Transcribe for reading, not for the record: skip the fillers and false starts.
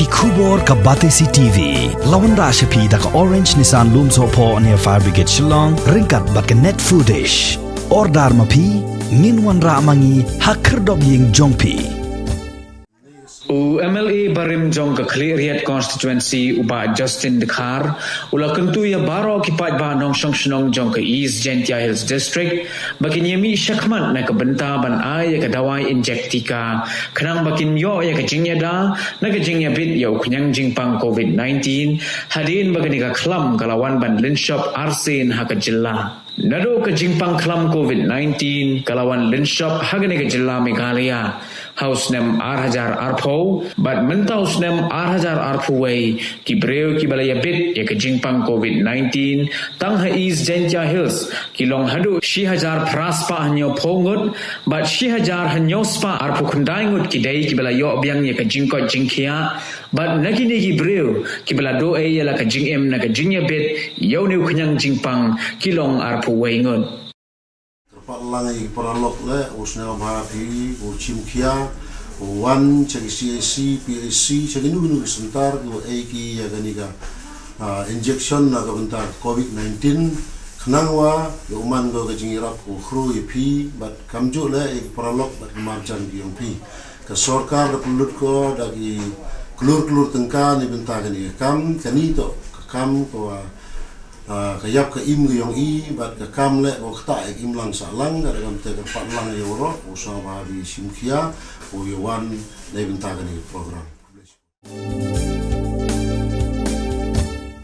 Kubor ka Batesi TV. Lawan Rashapi da ka Orange Nissan Looms Hopo near Fire Brigade Shillong. Ringkat bat ka net foodish. Ordar mapi, minwan ra mangi hakerdog ying jongpi. MLA Barim jong ke Clearhead constituency uba Justin Dekar ula Kyntu ya baro ki Paidbah nong song jong ke East Jaiñtia Hills District bakin yemi syakmat na ke benta ban ay ke dawai Injek Tika kenang bakin yo ya ke Jaiñtia da na ke Jaiñtia bit yo kenyang jingpang COVID-19 hadin bakin ka klam kalawan ban linshop arsin ha ke jilla nado ke jingpang klam COVID-19 kalawan linshop ha ke jilla Meghalaya House nem Arhajar Arpo, but mentals nem Arhajar Arpoway, ki breu ki balaya bit ya ke jingpang COVID-19, tang ha East Jaiñtia Hills, ki long hadu Shihajar Praspa hanyo pongut, but Shihajar hanyo spa Arpo kundaingut ki day ki balayo biang ya ke jingkot jingkia, but nagini ki breu ki balado ya la ke jingem na ke jingya bit, yaw new kenyang jingpang ki long Arpoway ngut. Langai paralok le usna bhapi uchimkhia wan chagi CAC PAC chagi nu sebentar ko ki ya ganiga injection na bentar COVID-19 khnangwa uman go gajingira ko khru ipi bat kamju le paralok bat marjan giong pi ka sarkar da pulut ko dagi klur tengka ni bentar ni kam kani to kam ko kayap ke im yang bat ke kam le wakta im lang salang ada kam te pat lang euro usah babi simkia o yawan le bentagan program.